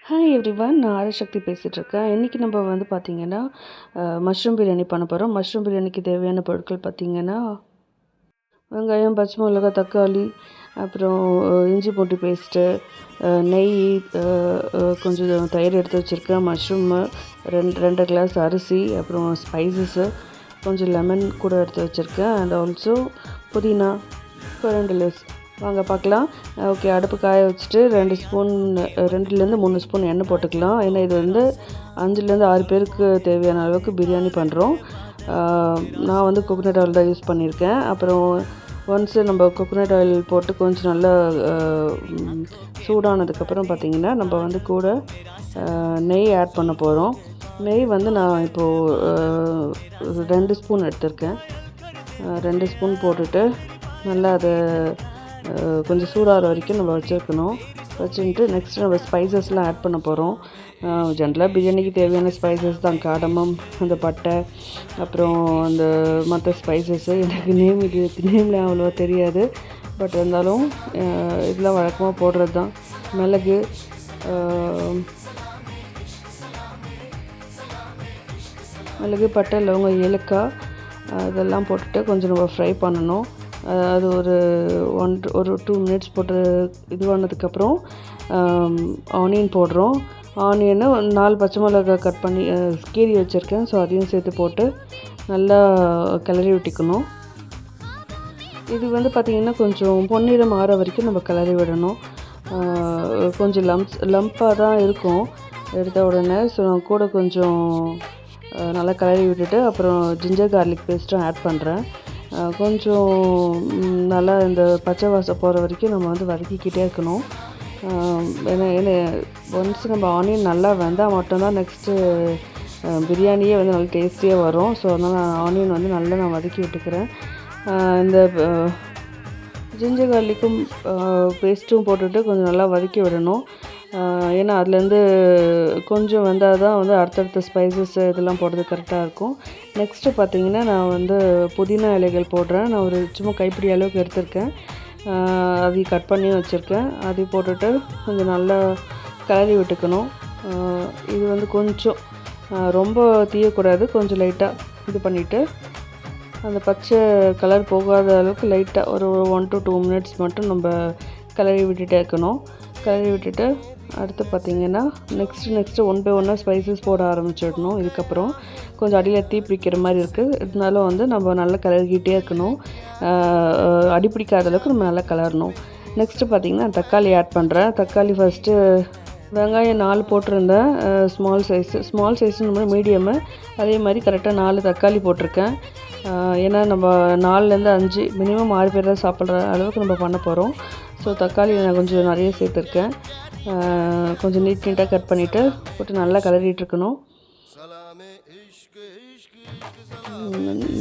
Hi everyone, நான் ஆதிசக்தி பேசிகிட்ருக்கேன். இன்றைக்கி நம்ம வந்து பார்த்திங்கன்னா மஷ்ரூம் பிரியாணி பண்ண போகிறோம். மஷ்ரூம் பிரியாணிக்கு தேவையான பொருட்கள் பார்த்திங்கன்னா வெங்காயம், பச்சை மிளகாய், தக்காளி, அப்புறம் இஞ்சி பூண்டு பேஸ்ட்டு, நெய், கொஞ்சம் தயிர் எடுத்து வச்சுருக்கேன், மஷ்ரூமு, ரெண்டு கிளாஸ் அரிசி, அப்புறம் ஸ்பைசஸ்ஸு, கொஞ்சம் லெமன் கூட எடுத்து வச்சுருக்கேன், அண்ட் ஆல்சோ புதினா, கொரண்டலஸ். வாங்க பார்க்கலாம். ஓகே, அடுப்பு காய வச்சுட்டு 2லேருந்து 3 ஸ்பூன் எண்ணெய் போட்டுக்கலாம். ஏன்னா இது வந்து 5லேருந்து 6 பேருக்கு தேவையான அளவுக்கு பிரியாணி பண்ணுறோம். நான் வந்து கோகோனட் ஆயில் தான் யூஸ் பண்ணியிருக்கேன். அப்புறம் ஒன்ஸு நம்ம கோகோனட் ஆயில் போட்டு கொஞ்சம் நல்லா சூடானதுக்கப்புறம் பார்த்திங்கன்னா நம்ம வந்து கூட நெய் ஆட் பண்ண போகிறோம். நெய் வந்து நான் இப்போது 2 ஸ்பூன் எடுத்திருக்கேன். 2 ஸ்பூன் போட்டுட்டு நல்லா அதை கொஞ்சம் சூடாகிற வரைக்கும் நம்ம வச்சுட்டு நெக்ஸ்ட்டு நம்ம ஸ்பைசஸ்லாம் ஆட் பண்ண போகிறோம். ஜென்ரலாக பிரியாணிக்கு தேவையான ஸ்பைசஸ் தான் காடமம், அந்த பட்டை, அப்புறம் அந்த மற்ற ஸ்பைசஸ்ஸு. எனக்கு நேம்லாம் அவ்வளோவா தெரியாது, பட் இருந்தாலும் இதெல்லாம் வழக்கமாக போடுறது தான். மிளகு, பட்டை, லவங்கம், ஏலக்காய் இதெல்லாம் போட்டுட்டு கொஞ்சம் நம்ம ஃப்ரை பண்ணணும். அது ஒரு 2 மினிட்ஸ் போட்டு இதுவானதுக்கப்புறம் ஆனியன் போடுறோம். ஆனியனை 4 பச்சை மிளகாய் கட் பண்ணி கீறி வச்சுருக்கேன். ஸோ அதையும் சேர்த்து போட்டு நல்லா கிளறி விட்டுக்கணும். இது வந்து பார்த்திங்கன்னா கொஞ்சம் பொன்னிறம் ஆற வரைக்கும் நம்ம கிளறி விடணும். கொஞ்சம் லம்பாக தான் இருக்கும் எடுத்த உடனே. ஸோ நான் கூட கொஞ்சம் நல்லா கிளறி விட்டுட்டு அப்புறம் ஜிஞ்சர் கார்லிக் பேஸ்ட்டும் ஆட் பண்ணுறேன். கொஞ்சம் நல்லா இந்த பச்சை வாசம் போகிற வரைக்கும் நம்ம வந்து வதக்கிக்கிட்டே இருக்கணும். ஏன்னா ஒன்ஸ் நம்ம ஆனியன் நல்லா வெந்தால் மட்டும்தான் நெக்ஸ்ட்டு பிரியாணியே வந்து நல்லா டேஸ்டியாக வரும். ஸோ அதனால் ஆனியன் வந்து நல்லா நான் வதக்கி விட்டுக்கிறேன். இந்த ஜிஞ்சர் கார்லிக்கும் பேஸ்ட்டும் போட்டுட்டு கொஞ்சம் நல்லா வதக்கி விடணும். ஏன்னா அதுலேருந்து கொஞ்சம் வந்தால் தான் வந்து அடுத்தடுத்த ஸ்பைசஸ் இதெல்லாம் போடுறது கரெக்டாக இருக்கும். நெக்ஸ்ட்டு பார்த்திங்கன்னா நான் வந்து புதினா இலைகள் போடுறேன். நான் ஒரு சும்மா கைப்பிடி அளவுக்கு எடுத்திருக்கேன். அதையும் கட் பண்ணி வச்சுருக்கேன். அதையும் போட்டுட்டு கொஞ்சம் நல்லா கிளறி விட்டுக்கணும். இது வந்து கொஞ்சம் ரொம்ப தீயக்கூடாது, கொஞ்சம் லைட்டாக இது பண்ணிவிட்டு அந்த பச்சை கலர் போகாத அளவுக்கு லைட்டாக ஒரு 1 to 2 மினிட்ஸ் மட்டும் நம்ம கிளறி விட்டுட்டே இருக்கணும். கிளறி விட்டுட்டு அடுத்து பார்த்திங்கன்னா நெக்ஸ்ட்டு 1 by 1 ஸ்பைசஸ் போட ஆரம்பிச்சிடணும். இதுக்கப்புறம் கொஞ்சம் அடியில் தீ பிடிக்கிற மாதிரி இருக்குது. இருந்தாலும் வந்து நம்ம நல்லா கிளறிக்கிட்டே இருக்கணும். அடிப்பிடிக்காத அளவுக்கு நம்ம நல்லா கிளறணும். நெக்ஸ்ட்டு பார்த்திங்கன்னா தக்காளி ஆட் பண்ணுறேன். தக்காளி ஃபஸ்ட்டு வெங்காயம் 4 போட்டிருந்தேன், ஸ்மால் சைஸுன்னு மீடியமு. அதே மாதிரி கரெக்டாக 4 தக்காளி போட்டிருக்கேன். ஏன்னா நம்ம 4லேருந்து 5 மினிமம் 6 பேர் தான் சாப்பிட்ற அளவுக்கு நம்ம பண்ண போகிறோம். ஸோ தக்காளி நான் கொஞ்சம் நிறைய சேர்த்துருக்கேன். கொஞ்சம் நீட்டாக கட் பண்ணிவிட்டு போட்டு நல்லா கிளறிட்டுருக்கணும்.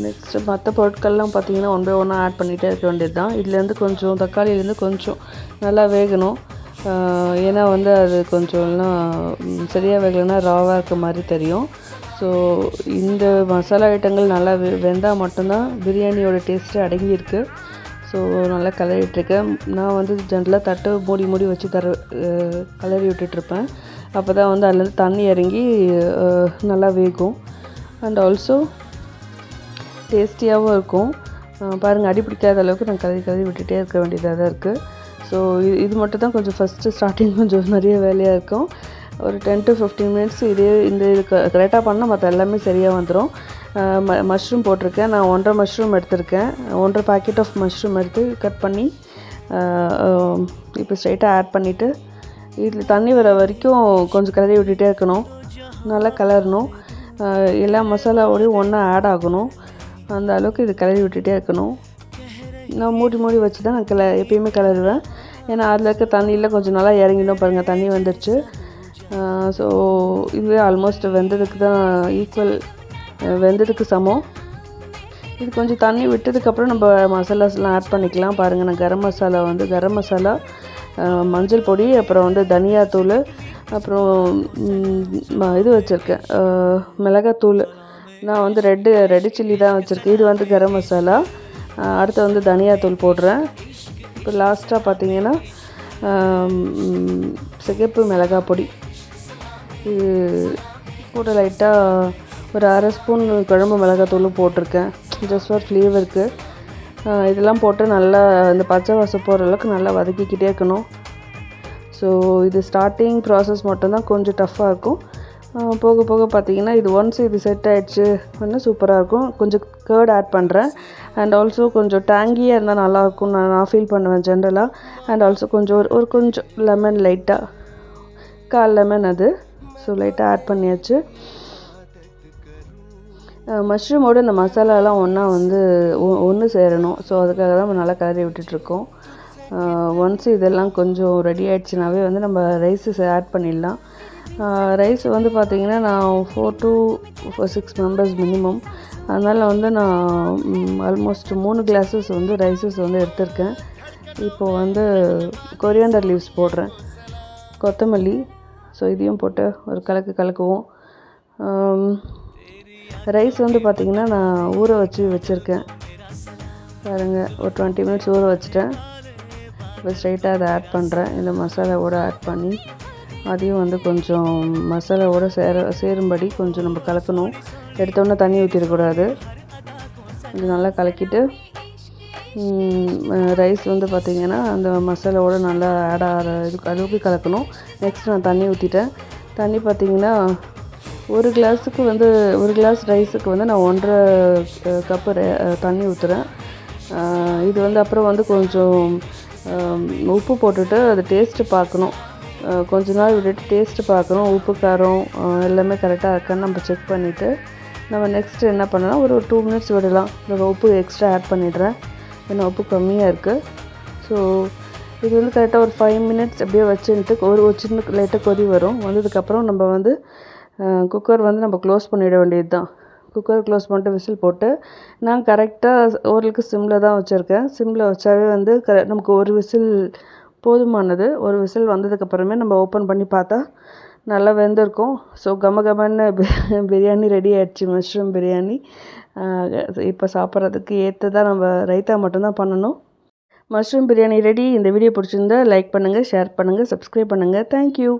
நெக்ஸ்ட்டு மற்ற பொருட்கள்லாம் பார்த்திங்கன்னா 1 by 1 ஆட் பண்ணிகிட்டே இருக்க வேண்டியது தான். இதுலேருந்து கொஞ்சம் தக்காளியிலேருந்து கொஞ்சம் நல்லா வேகணும். ஏன்னா வந்து அது கொஞ்சம்லாம் சரியாக வேகலைன்னா ராவாக இருக்க மாதிரி தெரியும். ஸோ இந்த மசாலா ஐட்டங்கள் நல்லா வெந்தால் மட்டும்தான் பிரியாணியோட டேஸ்ட்டு அடங்கியிருக்கு. ஸோ நல்லா கிளறிட்டுருக்கேன். நான் வந்து ஜென்ரலாக தட்டு மூடி வச்சு கிளறி விட்டுட்ருப்பேன். அப்போ தான் வந்து அதுலேருந்து தண்ணி இறங்கி நல்லா வேகும். அண்ட் ஆல்சோ டேஸ்டியாகவும் இருக்கும். பாருங்கள், அடி பிடிக்காத அளவுக்கு நான் கிளறி விட்டுகிட்டே இருக்க வேண்டியதாக தான் இருக்குது. ஸோ இது மட்டும் தான் கொஞ்சம் ஃபஸ்ட்டு ஸ்டார்டிங் கொஞ்சம் நிறைய வேலையாக இருக்கும். ஒரு 10 to 15 மினிட்ஸ் இது கரெக்டாக பண்ணால் மற்ற எல்லாமே சரியாக வந்துடும். மஷ்ரூம் போட்டிருக்கேன். நான் 1.5 மஷ்ரூம் எடுத்திருக்கேன். 1.5 பாக்கெட் ஆஃப் மஷ்ரூம் எடுத்து கட் பண்ணி இப்போ ஸ்ட்ரைட்டாக ஆட் பண்ணிவிட்டு இதில் தண்ணி வர வரைக்கும் கொஞ்சம் கிளறி விட்டுகிட்டே இருக்கணும். நல்லா கிளறணும். எல்லா மசாலாவோடையும் ஒன்றா ஆட் ஆகணும். அந்த அளவுக்கு இது கிளறி விட்டுகிட்டே இருக்கணும். நான் மூடி வச்சு தான் நான் எப்பயுமே கிளறுவேன். ஏன்னா அதில் இருக்க தண்ணியில் கொஞ்சம் நல்லா இறங்கிடும். பாருங்கள், தண்ணி வந்துடுச்சு. ஸோ இதுவே ஆல்மோஸ்ட் வெந்ததுக்கு சமம். இது கொஞ்சம் தண்ணி விட்டதுக்கப்புறம் நம்ம மசாலாஸ்லாம் ஆட் பண்ணிக்கலாம். பாருங்கள், நான் கரம் மசாலா, மஞ்சள் பொடி, அப்புறம் வந்து தனியாத்தூள், அப்புறம் இது வச்சுருக்கேன், மிளகாத்தூள். நான் வந்து ரெட்டு சில்லி தான் வச்சுருக்கேன். இது வந்து கரம் மசாலா. அடுத்து வந்து தனியாத்தூள் போடுறேன். இப்போ லாஸ்ட்டாக பார்த்திங்கன்னா சிகப்பு மிளகாய் பொடி இது கூட லைட்டாக ஒரு அரை ஸ்பூன் குழம்பு மிளகாத்தூளும் போட்டிருக்கேன், ஜஸ்ட் ஃபார் ஃப்ளேவருக்கு. இதெல்லாம் போட்டு நல்லா இந்த பச்சை வாசம் போகிற அளவுக்கு நல்லா வதக்கிக்கிட்டே இருக்கணும். ஸோ இது ஸ்டார்டிங் ப்ராசஸ் மட்டும்தான் கொஞ்சம் டஃப்பாக இருக்கும். போக போக பார்த்திங்கன்னா இது ஒன்ஸ் இது செட் ஆகிடுச்சு இன்னும் சூப்பராக இருக்கும். கொஞ்சம் கர்ட் ஆட் பண்ணுறேன். அண்ட் ஆல்சோ கொஞ்சம் டேங்கியாக இருந்தால் நல்லாயிருக்கும் நான் ஃபீல் பண்ணுவேன் ஜென்ரலாக. அண்ட் ஆல்சோ கொஞ்சம் ஒரு கொஞ்சம் லெமன் லைட்டாக, 1/4 லெமன் அது. ஸோ லைட்டாக ஆட் பண்ணியாச்சு. மஷ்ரூமோடு இந்த மசாலாலாம் ஒன்றா ஒன்று சேரணும். ஸோ அதுக்காக தான் நம்ம நல்லா கிளறி விட்டுட்ருக்கோம். ஒன்ஸ் இதெல்லாம் கொஞ்சம் ரெடி ஆகிடுச்சுனாவே நம்ம ரைஸஸ் ஆட் பண்ணிடலாம். ரைஸ் பார்த்திங்கன்னா நான் 4 to 6 மெம்பர்ஸ் மினிமம். அதனால் நான் ஆல்மோஸ்ட் 3 கிளாஸஸ் ரைஸஸ் எடுத்திருக்கேன். இப்போது கொரியாண்டர் லீவ்ஸ் போடுறேன், கொத்தமல்லி. ஸோ இதையும் போட்டு ஒரு கலக்குவோம். ரைஸ் பார்த்திங்கன்னா நான் ஊற வச்சுருக்கேன் பாருங்கள். ஒரு 20 மினிட்ஸ் ஊற வச்சுட்டேன். இப்போ ஸ்ட்ரைட்டாக அதை ஆட் பண்ணுறேன். இந்த மசாலாவோடு ஆட் பண்ணி அதையும் கொஞ்சம் மசாலாவோடு சேரும்படி கொஞ்சம் நம்ம கலக்கணும். எடுத்தோன்னே தண்ணி ஊற்றிடக்கூடாது. கொஞ்சம் நல்லா கலக்கிட்டு ரைஸ் பார்த்திங்கன்னா அந்த மசாலாவோடு நல்லா ஆட் ஆகிற அளவுக்கு கலக்கணும். நெக்ஸ்ட் நான் தண்ணி ஊற்றிட்டேன். தண்ணி பார்த்திங்கன்னா ஒரு கிளாஸுக்கு ஒரு கிளாஸ் ரைஸுக்கு நான் 1.5 கப்பு தண்ணி ஊற்றுறேன். இது அப்புறம் கொஞ்சம் உப்பு போட்டுட்டு அது டேஸ்ட்டு பார்க்கணும். கொஞ்ச நாள் விட்டுட்டு டேஸ்ட்டு பார்க்கணும். உப்பு காரம் எல்லாமே கரெக்டாக இருக்கான்னு நம்ம செக் பண்ணிவிட்டு நம்ம நெக்ஸ்ட்டு என்ன பண்ணலாம், ஒரு 2 மினிட்ஸ் விடலாம். நம்ம உப்பு எக்ஸ்ட்ரா ஆட் பண்ணிடுறேன், ஏன்னா உப்பு கம்மியாக இருக்குது. ஸோ இது கரெக்டாக ஒரு 5 மினிட்ஸ் அப்படியே வச்சுட்டு ஒரு சின்ன லைட்டாக கொதி வரும். வந்ததுக்கப்புறம் நம்ம குக்கர் நம்ம க்ளோஸ் பண்ணிட வேண்டியது தான். குக்கர் க்ளோஸ் பண்ணிட்டு விசில் போட்டு நான் கரெக்டாக ஓரளவுக்கு சிம்மில் தான் வச்சுருக்கேன். சிம்மில் வச்சாவே நமக்கு ஒரு விசில் போதுமானது. ஒரு விசில் வந்ததுக்கப்புறமே நம்ம ஓப்பன் பண்ணி பார்த்தா நல்லா வெந்திருக்கும். ஸோ கமகமன்னு பிரியாணி ரெடி ஆகிடுச்சு, மஷ்ரூம் பிரியாணி. இப்போ சாப்பிட்றதுக்கு ஏற்றதாக நம்ம ரைத்தா மட்டும்தான் பண்ணணும். Mushroom biryani ready. இந்த வீடியோ பிடிச்சிருந்தா லைக் பண்ணுங்கள், ஷேர் பண்ணுங்கள், சப்ஸ்கிரைப் பண்ணுங்கள். தேங்க்யூ.